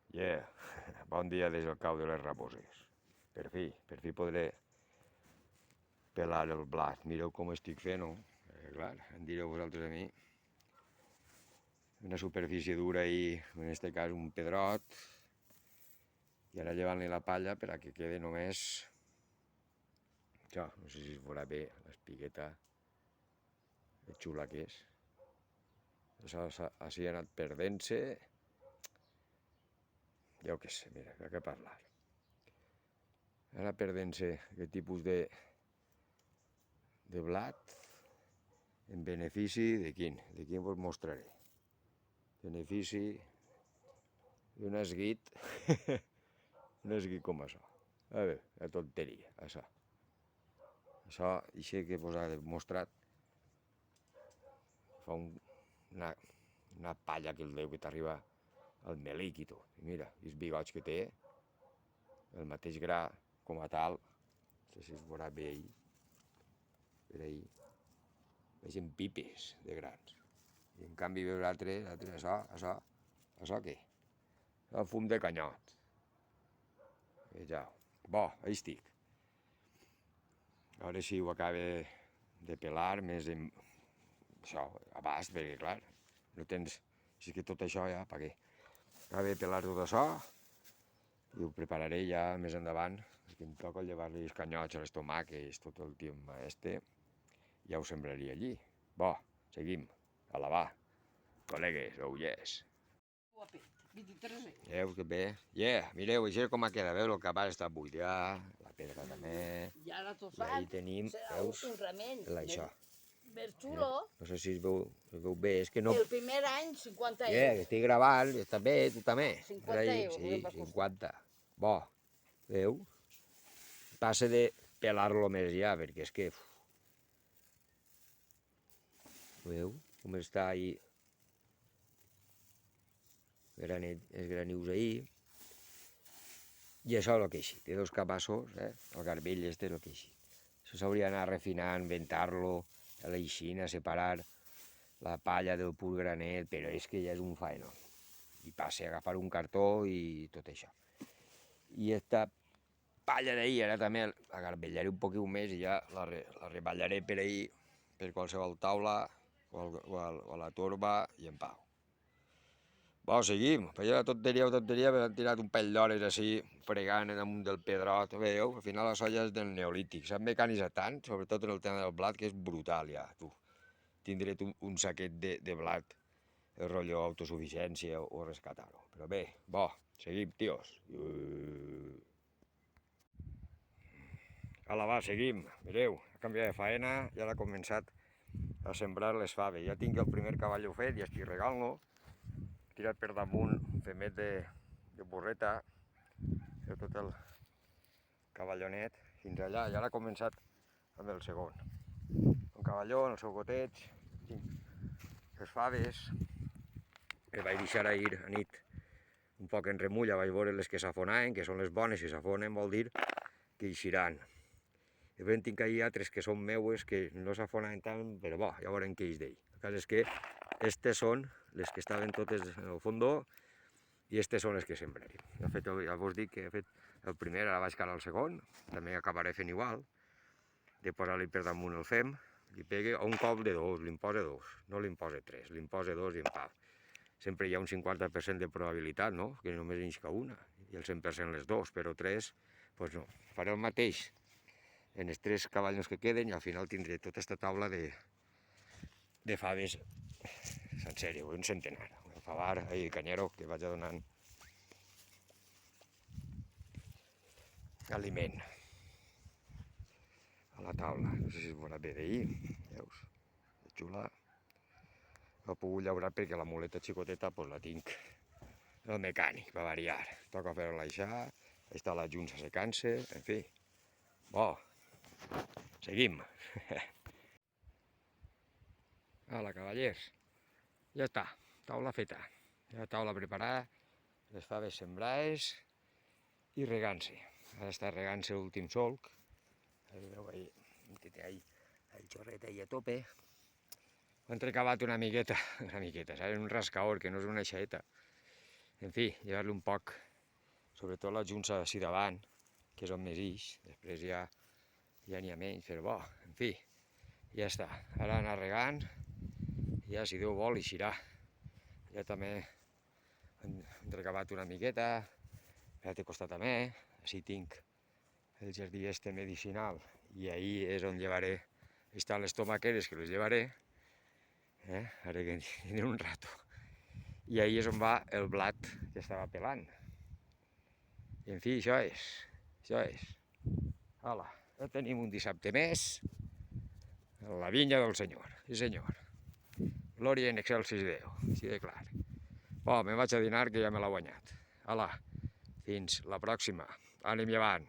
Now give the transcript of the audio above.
Yeah, bon dia des del cau de les Raboses. Per fi podré pelar el blat. Mireu com estic fent-ho. Clar, em direu vosaltres a mi. Una superfície dura i, en este cas, un pedrot. I ara llevant-li la palla per a que quede només... Això, no sé si es veurà bé l'espigueta, que xula que és. Això així ha anat perdent-se. Ja ho que sé, mira, de què parlar. Ha anat perdent-se aquest tipus de blat en benefici de quin? De quin vos mostraré. Benefici d'un esguit, un esguit com això. A veure, la tonteria, això. Això, això que vos ha demostrat, fa una palla que el Déu que t'arriba al melic i tot. I mira, els bigots que té, el mateix gra com a tal, no sé si es veurà bé ahir, per ahir, vegin pipes de grans. I en canvi veus l'altre, això què? El fum de canyot. Vejau. Bo, ahí estic. A veure si ho acaba de pelar més en... Això, abast, perquè clar, no tens... Si és que tot això ja, per què? Acaba de pelar tot això i ho prepararé ja més endavant, perquè em toca llevar-li els canyots, les tomàquets, tot el tema este, ja ho sembraria allí. Bo, seguim. A lavar. Col·legues, oh yes. Guapet, 23 anys. Veus que bé? Yeah, mireu, això com ha quedat, veus? El cabal està buidat, la pedra també. I ara tot I ahí fan, tenim, serà veus, un remei. això. Més xulo. No sé si es veu bé, és que no... El primer any, 50 Que euros. estic gravant, està bé, tu també. 50 Per ahí, euros, sí, em va costar. 50. Bo, veu? Passa de pelar-lo més ja, perquè és que... Veu com està ahí els granius ahí. I això és el que així, té dos cabassos, el garbell este és el que així. Això s'hauria d'anar refinant, ventar-lo, a l'eixina, separar la palla del pur granet, però és que ja és un faenó. I passe a agafar un cartó i tot això. I esta palla d'ahir ara també la garbellaré un poquet més i ja la reballaré per ahir, per qualsevol taula o a la torba i en pau. Bo, seguim. Feia la tonteria, però han tirat un parell d'hores així, fregant damunt del pedrot. Veieu, al final la soia és del neolític. S'han mecanitzat tant, sobretot en el tema del blat, que és brutal ja, tu. Tindré un saquet de blat, el rotllo autosuficiència o rescatar-ho. Però bé, bo, seguim, tios. Ala, va, seguim. Mireu, ha canviat de faena, ja l'ha començat a sembrar les faves. Ja tinc el primer cavall fet i estic regant-lo. Tirat per damunt, femet de burreta, tot el cavallonet, fins allà, ja l'ha començat amb el segon. Un cavalló, en el seu goteig, les faves, que vaig deixar ahir a nit un poc en remulla, vaig veure les que s'afonaven, que són les bones, si s'afonen vol dir que eixiran. I ben tinc ahir altres que són meues, que no s'afonaven tant, però bo, ja veurem què és d'ell. El cas és que aquestes són les que estaven totes en el fondó i aquestes són les que sembraré. Ja vos dic que he fet el primer, ara vaig calar el segon, també acabaré fent igual, de posar-li per damunt el fem, li pegue un cop de dos, li'n posa dos, no li'n posa tres, li'n posa dos i en pau. Sempre hi ha un 50% de probabilitat, no?, que només n'hi ha una, i el 100% les dos, però tres, doncs no. Faré el mateix en els tres cavallons que queden i al final tindré tota aquesta taula de faves sencera, un centenar. El favar, el canyero, que vaig donant aliment a la taula. No sé si es veurà bé d'ahir, veus? És xula. No he pogut llaurar perquè la muleta xicoteta pues, la tinc el mecànic, per variar. Toca fer-la aixà, està la junta secant-se, en fi. Bo, seguim. Hola, cavallers. Ja està, taula feta. Ja taula preparada, les faves sembrades i regant-se. Ara està regant-se l'últim solc. Veieu ahí, té ahí el xorret ahí a tope. Ho he entrecavat una miqueta, saps? Un rascaor, que no és una aixeta. En fi, llevar-li un poc, sobretot la junça d'ací davant, que és on més ix, després ja n'hi ha menys, però bo, en fi, ja està. Ara anar regant, i ja si Déu vol eixirà. Ja també hem recavat una miqueta, a l'altre costat també, així tinc el jardí este medicinal, i ahí és on llevaré, estan les tomaqueres que les llevaré, ara que en un rato. I ahí és on va el blat que estava pelant. I en fi, això és. Hola, ja tenim un dissabte més a la vinya del Senyor, sí senyor. Glòria in excelsis Deo, així de clar. Bon, me'n vaig a dinar que ja me l'ha guanyat. Hola, fins la pròxima. Ànim i avant.